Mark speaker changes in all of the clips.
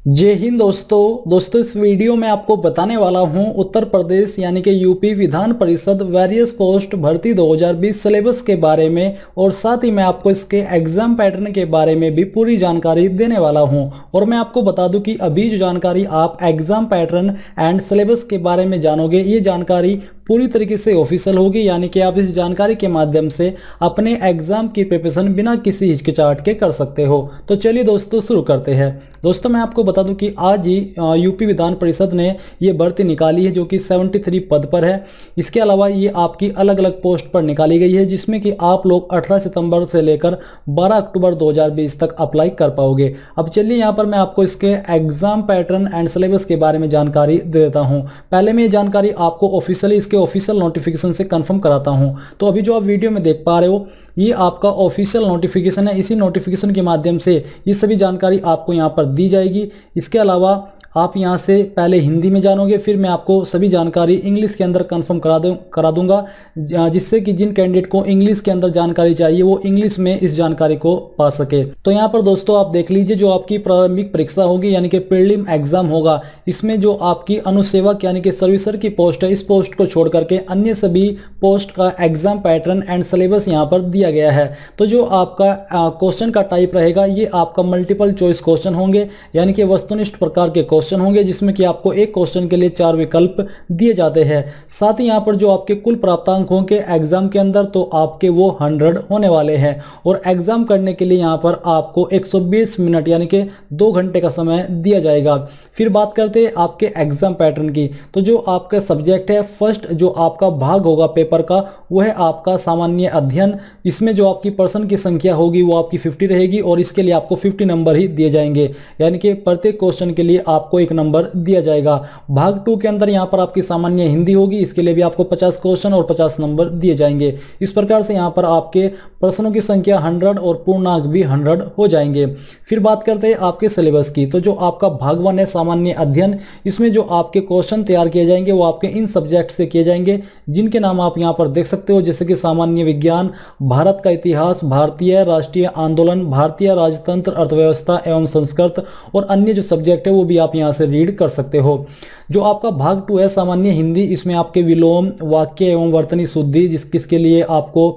Speaker 1: जय हिंद दोस्तों इस वीडियो में आपको बताने वाला हूं उत्तर प्रदेश यानी कि UP Vidhan Parishad various post भर्ती 2020 सिलेबस के बारे में और साथ ही मैं आपको इसके एग्जाम पैटर्न के बारे में भी पूरी जानकारी देने वाला हूं। और मैं आपको बता दूं कि अभी जो जानकारी आप एग्जाम पैटर्न एंड सिलेबस के बारे में जानोगे, ये जानकारी पूरी तरीके से ऑफिशियल होगी, यानी कि आप इस जानकारी के माध्यम से अपने एग्जाम की प्रिपरेशन बिना किसी हिचकिचाहट के कर सकते हो। तो चलिए दोस्तों शुरू करते हैं। दोस्तों मैं आपको बता दूं कि आज ही यूपी विधान परिषद ने ये भर्ती निकाली है जो कि 73 पद पर है। इसके अलावा ये आपकी अलग अलग पोस्ट पर निकाली गई है, जिसमें कि आप लोग 18 सितंबर से लेकर 12 अक्टूबर 2020 तक अप्लाई कर पाओगे। अब चलिए यहाँ पर मैं आपको इसके एग्जाम पैटर्न एंड सिलेबस के बारे में जानकारी दे देता हूँ। पहले मैं ये जानकारी आपको ऑफिशियली इसके ऑफिशियल नोटिफिकेशन से कंफर्म कराता हूं। तो अभी जो आप वीडियो में देख पा रहे हो, ये आपका ऑफिशियल नोटिफिकेशन है। इसी नोटिफिकेशन के माध्यम से ये सभी जानकारी आपको यहां पर दी जाएगी। इसके अलावा आप यहां से पहले हिंदी में जानोगे, फिर मैं आपको सभी जानकारी इंग्लिश के अंदर कंफर्म करा दूंगा, जिससे कि जिन कैंडिडेट को इंग्लिश के अंदर जानकारी चाहिए वो इंग्लिश में इस जानकारी को पा सके। तो यहाँ पर दोस्तों आप देख लीजिए, जो आपकी प्रारंभिक परीक्षा होगी यानी कि प्रीलिम एग्जाम होगा, इसमें जो आपकी अनुसेवक यानी कि सर्विसर की पोस्ट है, इस पोस्ट को छोड़ करके अन्य सभी पोस्ट का एग्जाम पैटर्न एंड सिलेबस यहाँ पर दिया गया है। तो जो आपका क्वेश्चन का टाइप रहेगा, ये आपका मल्टीपल चॉइस क्वेश्चन होंगे, यानी कि वस्तुनिष्ठ प्रकार के क्वेश्चन होंगे, जिसमें कि आपको एक क्वेश्चन के लिए 4 विकल्प दिए जाते हैं। साथ ही यहाँ पर जो आपके कुल प्राप्तांक होंगे एग्जाम के अंदर, तो आपके वो 100 होने वाले हैं। और एग्जाम करने के लिए यहाँ पर आपको 120 मिनट यानी कि 2 घंटे का समय दिया जाएगा। फिर बात करते हैं आपके एग्जाम पैटर्न की। तो जो आपका सब्जेक्ट है, फर्स्ट जो आपका भाग होगा पेपर का, वो है आपका सामान्य अध्ययन। इसमें जो आपकी पर्सन की संख्या होगी वो आपकी 50 रहेगी और इसके लिए आपको 50 नंबर ही दिए जाएंगे, यानी कि प्रत्येक क्वेश्चन के लिए आपको 1 नंबर दिया जाएगा। भाग 2 के अंदर यहाँ पर आपकी सामान्य हिंदी होगी, इसके लिए भी आपको 50 क्वेश्चन और 50 नंबर दिए जाएंगे। इस प्रकार से यहाँ पर आपके प्रश्नों की संख्या 100 और पूर्णांक भी 100 हो जाएंगे। फिर बात करते हैं आपके सिलेबस की। तो जो आपका भाग 1 है सामान्य अध्ययन, इसमें जो आपके क्वेश्चन तैयार किए जाएंगे वो आपके इन सब्जेक्ट से किए जाएंगे, जिनके नाम आप यहाँ पर देख सकते हो, जैसे कि सामान्य विज्ञान, भारत का इतिहास, भारतीय राष्ट्रीय आंदोलन, भारतीय राजतंत्र, अर्थव्यवस्था एवं संस्कृत और अन्य जो सब्जेक्ट है वो भी आप यहाँ से रीड कर सकते हो। जो आपका भाग 2 है सामान्य हिंदी, इसमें आपके विलोम, वाक्य एवं वर्तनी शुद्धि, जिसके लिए आपको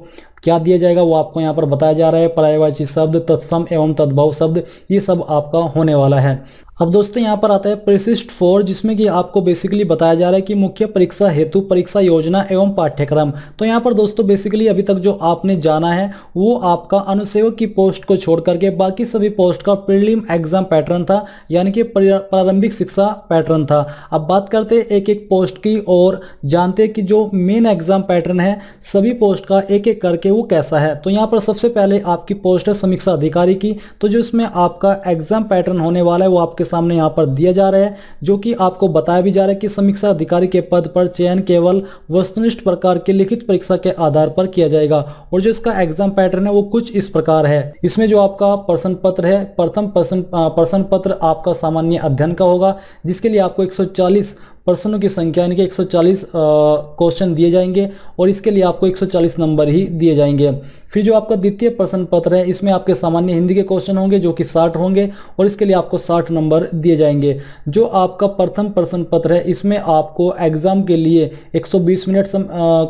Speaker 1: क्या दिया जाएगा वो आपको यहाँ पर बताया जा रहा है। पर्यायवाची शब्द, तत्सम एवं तद्भव शब्द, ये सब आपका होने वाला है। अब दोस्तों यहाँ पर आता है परिशिष्ट 4, जिसमें कि आपको बेसिकली बताया जा रहा है कि मुख्य परीक्षा हेतु परीक्षा योजना एवं पाठ्यक्रम। तो यहाँ पर दोस्तों बेसिकली अभी तक जो आपने जाना है वो आपका अनुसेवक की पोस्ट को छोड़ करके बाकी सभी पोस्ट का प्रीलिम एग्जाम पैटर्न था, यानी कि प्रारंभिक शिक्षा पैटर्न था। अब बात करते हैं एक एक पोस्ट की और जानते हैं कि जो मेन एग्जाम पैटर्न है सभी पोस्ट का एक एक करके वो कैसा है। तो यहाँ पर सबसे पहले आपकी पोस्ट है समीक्षा अधिकारी की। तो जो इसमें आपका एग्जाम पैटर्न होने वाला है वो आपके सामने यहाँ पर दिया जा रहा है, जो कि आपको बताया भी जा रहा है कि समीक्षा अधिकारी के पद पर चयन केवल वस्तुनिष्ठ प्रकार की लिखित परीक्षा के आधार पर किया जाएगा। और जो इसका एग्जाम पैटर्न है वो कुछ इस प्रकार है। इसमें जो आपका प्रश्न पत्र है, प्रथम प्रश्न पत्र आपका सामान्य अध्ययन का होगा, जिसके लिए आपको 140 प्रश्नों की संख्या यानी कि 140 क्वेश्चन दिए जाएंगे और इसके लिए आपको 140 नंबर ही दिए जाएंगे। फिर जो आपका द्वितीय प्रश्न पत्र है, इसमें आपके सामान्य हिंदी के क्वेश्चन होंगे जो कि 60 होंगे और इसके लिए आपको 60 नंबर दिए जाएंगे। जो आपका प्रथम प्रश्न पत्र है, इसमें आपको एग्जाम के लिए 120 मिनट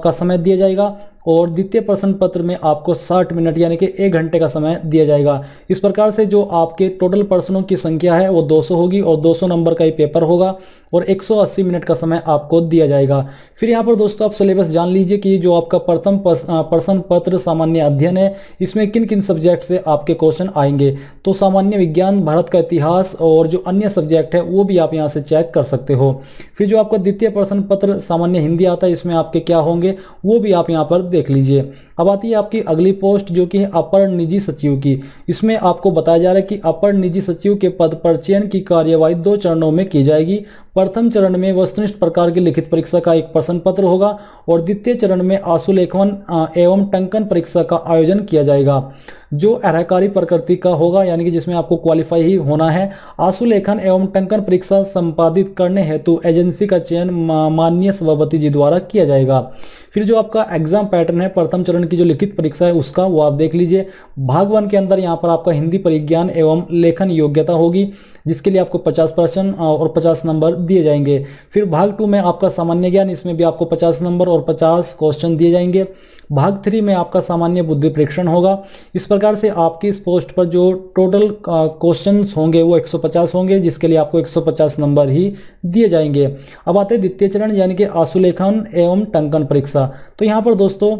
Speaker 1: का समय दिया जाएगा और द्वितीय प्रश्न पत्र में आपको 60 मिनट यानी कि 1 घंटे का समय दिया जाएगा। इस प्रकार से जो आपके टोटल प्रश्नों की संख्या है वो 200 होगी और 200 नंबर का ही पेपर होगा और 180 मिनट का समय आपको दिया जाएगा। फिर यहाँ पर दोस्तों आप सिलेबस जान लीजिए कि जो आपका प्रथम प्रश्न पत्र सामान्य अध्ययन है, इसमें किन किन सब्जेक्ट से आपके क्वेश्चन आएंगे। तो सामान्य विज्ञान, भारत का इतिहास और जो अन्य सब्जेक्ट है वो भी आप यहाँ से चेक कर सकते हो। फिर जो आपका द्वितीय प्रश्न पत्र सामान्य हिंदी आता है, इसमें आपके क्या होंगे वो भी आप यहाँ पर देख लीजिए। अब आती है आपकी अगली पोस्ट जो कि है अपर निजी सचिव की। इसमें आपको बताया जा रहा है कि अपर निजी सचिव के पद पर चयन की कार्यवाही 2 चरणों में की जाएगी। प्रथम चरण में वस्तुनिष्ठ प्रकार की लिखित परीक्षा का एक प्रश्न पत्र होगा और द्वितीय चरण में आशुलेखन एवं टंकन परीक्षा का आयोजन किया जाएगा। जो अरहकारी प्रकृति का होगा, यानी कि जिसमें आपको क्वालिफाई ही होना है। आशुलेखन एवं टंकन परीक्षा संपादित करने हेतु एजेंसी का चयन माननीय सभापति जी द्वारा किया जाएगा। फिर जो आपका एग्जाम पैटर्न है प्रथम चरण की जो लिखित परीक्षा है उसका, वो आप देख लीजिए। भाग 1 के अंदर यहाँ पर आपका हिंदी परिज्ञान एवं लेखन योग्यता होगी, जिसके लिए आपको 50% और 50 नंबर दिए जाएंगे। फिर भाग 2 में आपका सामान्य ज्ञान, इसमें भी आपको 50 नंबर और 50 क्वेश्चन दिए जाएंगे। भाग 3 में आपका सामान्य बुद्धि परीक्षण होगा। इस प्रकार से आपकी इस पोस्ट पर जो टोटल क्वेश्चंस होंगे वो 150 होंगे, जिसके लिए आपको 150 नंबर ही दिए जाएंगे। अब आते हैं द्वितीय चरण यानी कि आशुलेखन एवं टंकन परीक्षा। तो यहाँ पर दोस्तों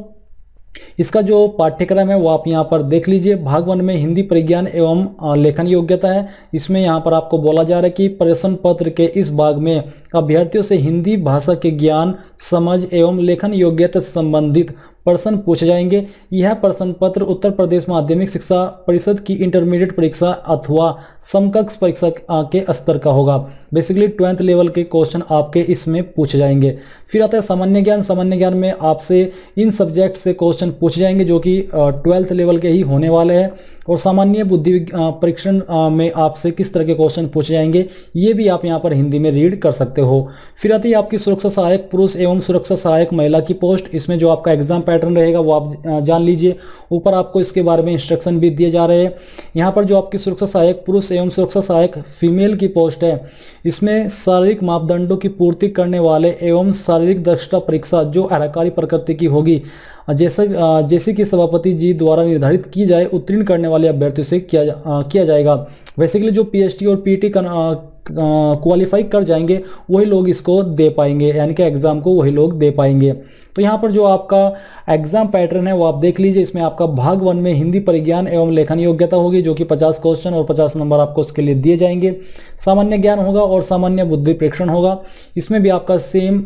Speaker 1: इसका जो पाठ्यक्रम है वो आप यहाँ पर देख लीजिए। भाग 1 में हिंदी परिज्ञान एवं लेखन योग्यता है। इसमें यहाँ पर आपको बोला जा रहा है कि प्रश्न पत्र के इस भाग में अभ्यर्थियों से हिंदी भाषा के ज्ञान, समझ एवं लेखन योग्यता से संबंधित प्रश्न पूछे जाएंगे। यह प्रश्न पत्र उत्तर प्रदेश माध्यमिक शिक्षा परिषद की इंटरमीडिएट परीक्षा अथवा समकक्ष परीक्षा के स्तर का होगा। बेसिकली 12th लेवल के क्वेश्चन आपके इसमें पूछे जाएंगे। फिर आता है सामान्य ज्ञान। सामान्य ज्ञान में आपसे इन सब्जेक्ट से क्वेश्चन पूछे जाएंगे जो कि 12th लेवल के ही होने वाले हैं। और सामान्य बुद्धि परीक्षण में आपसे किस तरह के क्वेश्चन पूछे जाएंगे ये भी आप यहाँ पर हिंदी में रीड कर सकते हो। फिर आती है आपकी सुरक्षा सहायक पुरुष एवं सुरक्षा सहायक महिला की पोस्ट। इसमें जो आपका एग्जाम पैटर्न रहेगा वो आप जान लीजिए। ऊपर आपको इसके बारे में इंस्ट्रक्शन भी दिए जा रहे हैं। यहाँ पर जो आपकी सुरक्षा सहायक पुरुष एवं सुरक्षा सहायक फीमेल की पोस्ट है, इसमें शारीरिक मापदंडों की पूर्ति करने वाले एवं शारीरिक दक्षता परीक्षा जो अरहकारी प्रकृति की होगी, जैसे कि सभापति जी द्वारा निर्धारित की जाए, उत्तीर्ण करने वाले अभ्यर्थियों से किया जाएगा। बेसिकली जो पीएचटी और पीटी क्वालिफाई कर जाएंगे वही लोग इसको दे पाएंगे, यानी कि एग्जाम को वही लोग दे पाएंगे। तो यहाँ पर जो आपका एग्जाम पैटर्न है वो आप देख लीजिए। इसमें आपका भाग 1 में हिंदी परिज्ञान एवं लेखन योग्यता होगी जो कि 50 क्वेश्चन और 50 नंबर आपको उसके लिए दिए जाएंगे। सामान्य ज्ञान होगा और सामान्य बुद्धि परीक्षण होगा। इसमें भी आपका सेम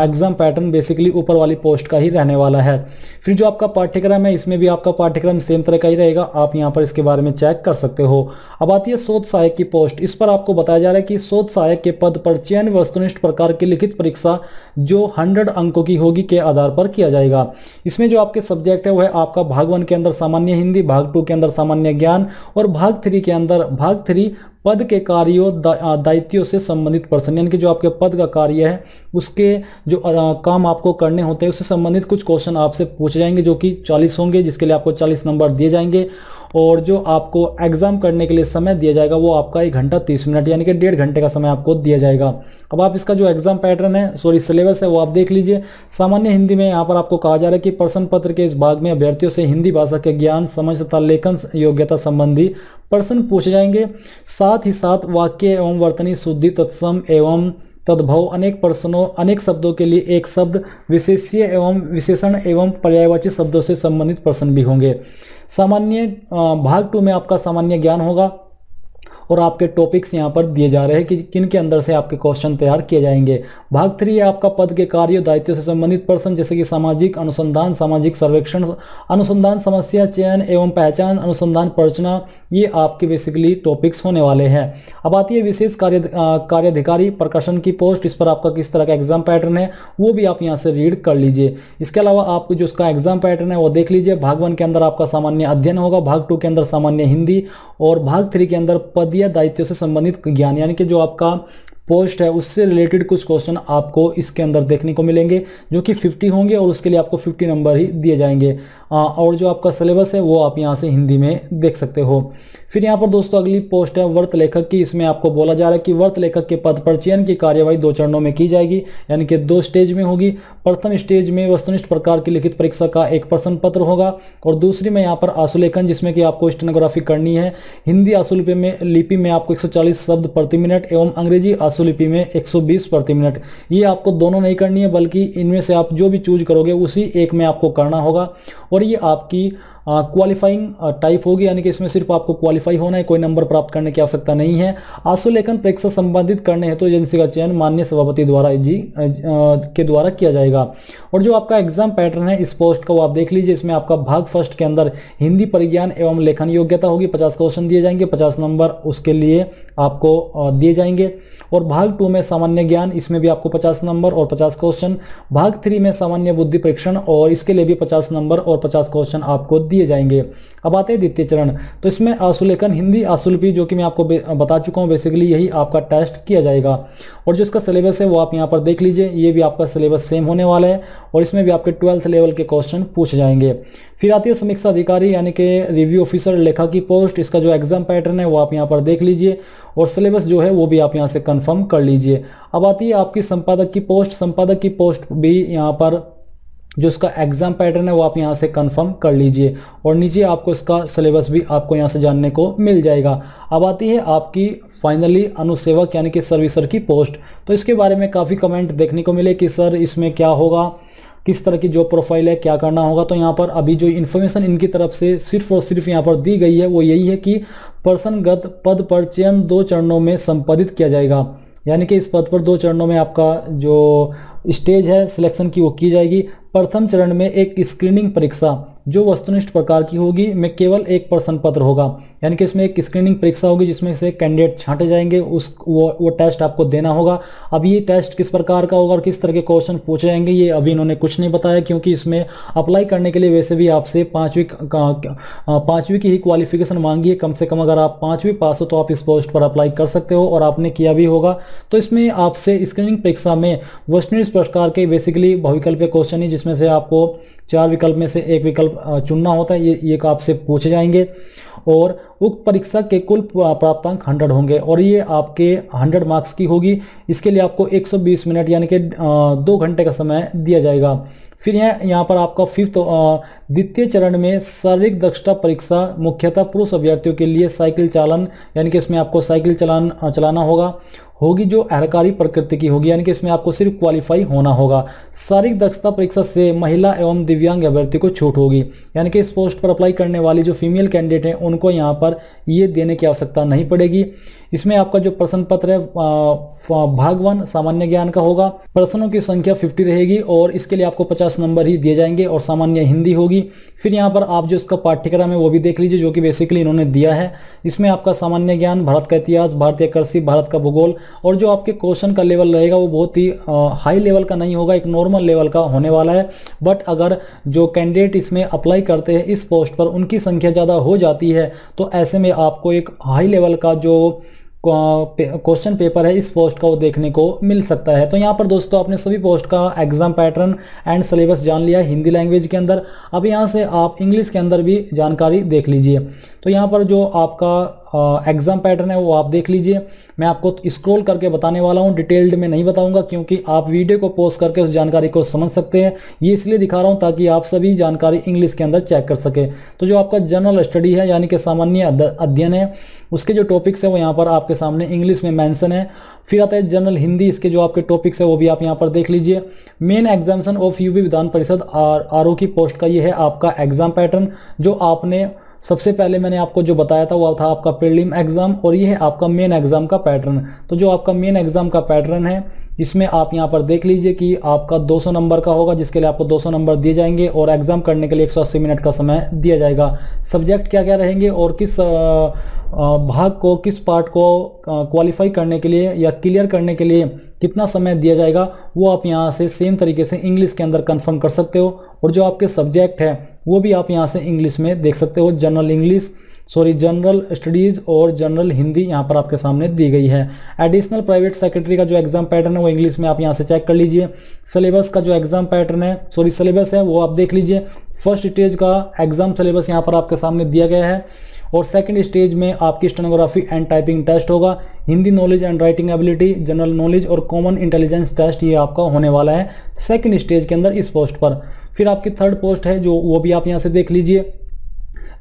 Speaker 1: एग्जाम पैटर्न बेसिकली ऊपर वाली पोस्ट का ही रहने वाला है। फिर जो आपका पाठ्यक्रम है इसमें भी आपका पाठ्यक्रम सेम तरह का ही रहेगा, आप यहाँ पर इसके बारे में चेक कर सकते हो। अब आती है शोध सहायक की पोस्ट। इस पर आपको बताया जा रहा है कि शोध सहायक के पद पर चयन वस्तुनिष्ठ प्रकार की लिखित परीक्षा जो 100 अंकों की होगी के आधार पर किया जाएगा। इसमें जो आपके सब्जेक्ट है वो है आपका भाग 1 के अंदर सामान्य हिंदी, भाग 2 के अंदर सामान्य ज्ञान और भाग 3 के अंदर भाग 3 पद के कार्यों दायित्वों से संबंधित प्रश्न, यानी कि जो आपके पद का कार्य है उसके जो काम आपको करने होते हैं उससे संबंधित कुछ क्वेश्चन आपसे पूछे जाएंगे जो कि 40 होंगे, जिसके लिए आपको 40 नंबर दिए जाएंगे। और जो आपको एग्जाम करने के लिए समय दिया जाएगा वो आपका 1 घंटा 30 मिनट यानी कि 1.5 घंटे का समय आपको दिया जाएगा। अब आप इसका जो एग्जाम पैटर्न है सिलेबस है वो आप देख लीजिए। सामान्य हिंदी में यहाँ पर आपको कहा जा रहा है कि प्रश्न पत्र के इस भाग में अभ्यर्थियों से हिंदी भाषा के ज्ञान, समझ तथा लेखन योग्यता संबंधी प्रश्न पूछे जाएंगे। साथ ही साथ वाक्य एवं वर्तनी शुद्धि, तत्सम एवं तद्भव, अनेक प्रश्नों अनेक शब्दों के लिए एक शब्द, विशेष्य एवं विशेषण एवं पर्यायवाची शब्दों से संबंधित प्रश्न भी होंगे। सामान्य भाग 2 में आपका सामान्य ज्ञान होगा और आपके टॉपिक्स यहाँ पर दिए जा रहे हैं कि किन के अंदर से आपके क्वेश्चन तैयार किए जाएंगे। भाग 3 है आपका पद के कार्य दायित्व से संबंधित प्रश्न जैसे कि सामाजिक अनुसंधान, सामाजिक सर्वेक्षण, अनुसंधान समस्या चयन एवं पहचान, अनुसंधान पर्चना, ये आपके बेसिकली टॉपिक्स होने वाले हैं। अब आती है विशेष कार्याधिकारी प्रकाशन की पोस्ट। इस पर आपका किस तरह का एग्जाम पैटर्न है वो भी आप यहाँ से रीड कर लीजिए। इसके अलावा आपको जो उसका एग्जाम पैटर्न है वो देख लीजिए। भाग 1 के अंदर आपका सामान्य अध्ययन होगा, भाग 2 के अंदर सामान्य हिंदी और भाग 3 के अंदर पदीय दायित्व से संबंधित ज्ञान, यानी कि जो आपका पोस्ट है उससे रिलेटेड कुछ क्वेश्चन आपको इसके अंदर देखने को मिलेंगे जो कि 50 होंगे और उसके लिए आपको 50 नंबर ही दिए जाएंगे। और जो आपका सिलेबस है वो आप यहाँ से हिंदी में देख सकते हो। फिर यहाँ पर दोस्तों अगली पोस्ट है वर्त लेखक की। इसमें आपको बोला जा रहा है कि वर्त लेखक के पद पर चयन की कार्यवाही 2 चरणों में की जाएगी, यानी कि 2 स्टेज में होगी। प्रथम स्टेज में वस्तुनिष्ठ प्रकार की लिखित परीक्षा का एक प्रश्न पत्र होगा और दूसरी में यहाँ पर आशुलेखन जिसमें कि आपको स्टेनोग्राफी करनी है। हिंदी आशुलिपि में आपको 140 शब्द प्रति मिनट एवं अंग्रेजी आशुलिपि में 120 प्रति मिनट। ये आपको दोनों नहीं करनी है बल्कि इनमें से आप जो भी चूज करोगे उसी एक में आपको करना होगा और ये आपकी क्वालिफाइंग टाइप होगी, यानी कि इसमें सिर्फ आपको क्वालिफाई होना है, कोई नंबर प्राप्त करने की आवश्यकता नहीं है। आशुलेखन परीक्षा संपादित करने हेतु एजेंसी का चयन माननीय सभापति द्वारा के द्वारा किया जाएगा। और जो आपका एग्जाम पैटर्न है इस पोस्ट का वो आप देख लीजिए। इसमें आपका भाग 1 के अंदर हिंदी परिज्ञान एवं लेखन योग्यता होगी, 50 क्वेश्चन दिए जाएंगे, 50 नंबर उसके लिए आपको दिए जाएंगे। और भाग 2 में सामान्य ज्ञान, इसमें भी आपको 50 नंबर और 50 क्वेश्चन। भाग 3 में सामान्य बुद्धि परीक्षण और इसके लिए भी 50 नंबर और 50 क्वेश्चन आपको दिए जाएंगे। अब आते हैं द्वितीय चरण, तो इसमें आशुलेखन हिंदी आशुलिपि जो कि मैं आपको बता चुका हूँ, बेसिकली यही आपका टेस्ट किया जाएगा। और जो इसका सिलेबस है वो आप यहाँ पर देख लीजिए, ये भी आपका सिलेबस सेम होने वाला है और इसमें भी आपके 12th लेवल के क्वेश्चन पूछे जाएंगे। फिर आती है समीक्षा अधिकारी यानी कि रिव्यू ऑफिसर लेखा की पोस्ट, इसका जो एग्जाम पैटर्न है वो आप यहाँ पर देख लीजिए और सिलेबस जो है वो भी आप यहाँ से कंफर्म कर लीजिए। अब आती है आपकी संपादक की पोस्ट, संपादक की पोस्ट भी यहाँ पर जो इसका एग्जाम पैटर्न है वो आप यहाँ से कंफर्म कर लीजिए और नीचे आपको इसका सिलेबस भी आपको यहाँ से जानने को मिल जाएगा। अब आती है आपकी फाइनली अनुसेवक यानी कि सर्विसर की पोस्ट, तो इसके बारे में काफ़ी कमेंट देखने को मिले कि सर इसमें क्या होगा, किस तरह की जो प्रोफाइल है, क्या करना होगा। तो यहाँ पर अभी जो इन्फॉर्मेशन इनकी तरफ से सिर्फ और सिर्फ यहाँ पर दी गई है वो यही है कि पर्सनगत पद पर चयन 2 चरणों में संपादित किया जाएगा, यानी कि इस पद पर 2 चरणों में आपका जो स्टेज है सिलेक्शन की वो की जाएगी। प्रथम चरण में एक स्क्रीनिंग परीक्षा जो वस्तुनिष्ठ प्रकार की होगी, में केवल एक प्रश्न पत्र होगा, यानी कि इसमें एक स्क्रीनिंग परीक्षा होगी जिसमें से कैंडिडेट छांटे जाएंगे, वो टेस्ट आपको देना होगा। अब ये टेस्ट किस प्रकार का होगा और किस तरह के क्वेश्चन पूछे जाएंगे ये अभी इन्होंने कुछ नहीं बताया, क्योंकि इसमें अप्लाई करने के लिए वैसे भी आपसे 5वीं की ही क्वालिफिकेशन मांगी है। कम से कम अगर आप 5वीं पास हो तो आप इस पोस्ट पर अप्लाई कर सकते हो और आपने किया भी होगा। तो इसमें आपसे स्क्रीनिंग परीक्षा में वस्तुनिष्ठ प्रकार के बेसिकली बहुविकल्पीय क्वेश्चन ही, जिसमें से आपको 4 विकल्प में से एक विकल्प चुनना होता है, ये आपसे पूछे जाएंगे और उक्त परीक्षा के कुल प्राप्तांक 100 होंगे और ये आपके 100 मार्क्स की होगी। इसके लिए आपको 120 मिनट यानी कि 2 घंटे का समय दिया जाएगा। फिर यहाँ पर आपका द्वितीय चरण में शारीरिक दक्षता परीक्षा मुख्यतः पुरुष अभ्यर्थियों के लिए साइकिल चालन, यानी कि इसमें आपको साइकिल चलाना होगी जो अहरकारी प्रकृति की होगी, यानी कि इसमें आपको सिर्फ क्वालिफाई होना होगा। शारीरिक दक्षता परीक्षा से महिला एवं दिव्यांग अभ्यर्थी को छूट होगी, यानी कि इस पोस्ट पर अप्लाई करने वाली जो फीमेल कैंडिडेट हैं उनको यहाँ पर ये देने की आवश्यकता नहीं पड़ेगी। इसमें आपका जो प्रश्न पत्र है भाग 1 सामान्य ज्ञान का होगा, प्रश्नों की संख्या 50 रहेगी और इसके लिए आपको 50 नंबर ही दिए जाएंगे और सामान्य हिंदी होगी। फिर यहाँ पर आप जो इसका पाठ्यक्रम है वो भी देख लीजिए जो कि बेसिकली इन्होंने दिया है। इसमें आपका सामान्य ज्ञान, भारत का इतिहास, भारतीय कृषि, भारत का भूगोल और जो आपके क्वेश्चन का लेवल रहेगा वो बहुत ही हाई लेवल का नहीं होगा, एक नॉर्मल लेवल का होने वाला है। बट अगर जो कैंडिडेट इसमें अप्लाई करते हैं इस पोस्ट पर उनकी संख्या ज़्यादा हो जाती है तो ऐसे में आपको एक हाई लेवल का जो क्वेश्चन पेपर है इस पोस्ट का वो देखने को मिल सकता है। तो यहाँ पर दोस्तों आपने सभी पोस्ट का एग्जाम पैटर्न एंड सिलेबस जान लिया हिंदी लैंग्वेज के अंदर। अब यहाँ से आप इंग्लिश के अंदर भी जानकारी देख लीजिए। तो यहाँ पर जो आपका एग्जाम पैटर्न है वो आप देख लीजिए, मैं आपको स्क्रॉल करके बताने वाला हूँ, डिटेल्ड में नहीं बताऊंगा क्योंकि आप वीडियो को पॉज करके उस जानकारी को समझ सकते हैं। ये इसलिए दिखा रहा हूँ ताकि आप सभी जानकारी इंग्लिश के अंदर चेक कर सके। तो जो आपका जनरल स्टडी है यानी कि सामान्य अध्ययन है उसके जो टॉपिक्स है वो यहाँ पर आपके सामने इंग्लिश में मेंशन है। फिर आता है जनरल हिंदी, इसके जो आपके टॉपिक्स है वो भी आप यहाँ पर देख लीजिए। Main examination of UP Vidhan Parishad RO की पोस्ट का ये है आपका एग्जाम पैटर्न। जो आपने सबसे पहले मैंने आपको जो बताया था वो था आपका प्रीलिम एग्जाम और ये है आपका मेन एग्जाम का पैटर्न। तो जो आपका मेन एग्जाम का पैटर्न है इसमें आप यहाँ पर देख लीजिए कि आपका 200 नंबर का होगा जिसके लिए आपको 200 नंबर दिए जाएंगे और एग्जाम करने के लिए 180 मिनट का समय दिया जाएगा। सब्जेक्ट क्या क्या रहेंगे और किस भाग को, किस पार्ट को क्वालिफाई करने के लिए या क्लियर करने के लिए कितना समय दिया जाएगा वो आप यहाँ से सेम तरीके से इंग्लिश के अंदर कंफर्म कर सकते हो। और जो आपके सब्जेक्ट है वो भी आप यहाँ से इंग्लिश में देख सकते हो। जनरल स्टडीज़ और जनरल हिंदी यहाँ पर आपके सामने दी गई है। एडिशनल प्राइवेट सेक्रेटरी का जो एग्जाम पैटर्न है वो इंग्लिश में आप यहाँ से चेक कर लीजिए। सिलेबस का जो एग्जाम पैटर्न है सिलेबस है वो आप देख लीजिए। फर्स्ट स्टेज का एग्जाम सिलेबस यहाँ पर आपके सामने दिया गया है और सेकंड स्टेज में आपकी स्टेनोग्राफी एंड टाइपिंग टेस्ट होगा। Hindi knowledge and writing ability, general knowledge और कॉमन इंटेलिजेंस टेस्ट ये आपका होने वाला है सेकंड स्टेज के अंदर इस पोस्ट पर। फिर आपकी थर्ड पोस्ट है जो वो भी आप यहाँ से देख लीजिए।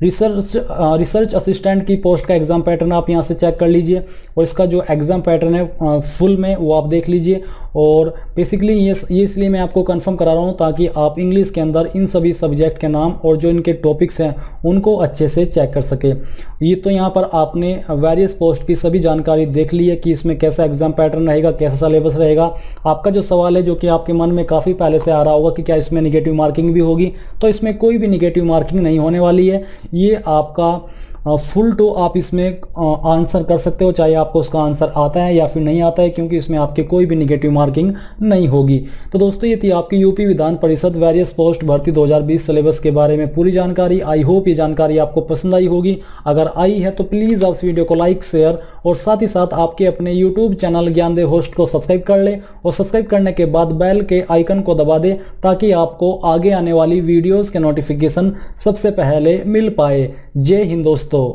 Speaker 1: रिसर्च असिस्टेंट की पोस्ट का एग्जाम पैटर्न आप यहाँ से चेक कर लीजिए और इसका जो एग्जाम पैटर्न है फुल में वो आप देख लीजिए। और बेसिकली ये इसलिए मैं आपको कंफर्म करा रहा हूँ ताकि आप इंग्लिश के अंदर इन सभी सब्जेक्ट के नाम और जो इनके टॉपिक्स हैं उनको अच्छे से चेक कर सके। ये तो यहाँ पर आपने वेरियस पोस्ट की सभी जानकारी देख ली है कि इसमें कैसा एग्जाम पैटर्न रहेगा, कैसा सिलेबस रहेगा। आपका जो सवाल है जो कि आपके मन में काफ़ी पहले से आ रहा होगा कि क्या इसमें निगेटिव मार्किंग भी होगी, तो इसमें कोई भी निगेटिव मार्किंग नहीं होने वाली है। ये आपका फुल टू आप इसमें आंसर कर सकते हो, चाहे आपको उसका आंसर आता है या फिर नहीं आता है, क्योंकि इसमें आपकी कोई भी निगेटिव मार्किंग नहीं होगी। तो दोस्तों ये थी आपकी UP Vidhan Parishad various post भर्ती 2020 सिलेबस के बारे में पूरी जानकारी। आई होप ये जानकारी आपको पसंद आई होगी। अगर आई है तो प्लीज़ आप इस वीडियो को लाइक, शेयर और साथ ही साथ आपके अपने यूट्यूब चैनल ज्ञानदेव होस्ट को सब्सक्राइब कर ले और सब्सक्राइब करने के बाद बेल के आइकन को दबा दे, ताकि आपको आगे आने वाली वीडियोस के नोटिफिकेशन सबसे पहले मिल पाए। जय हिंद दोस्तों।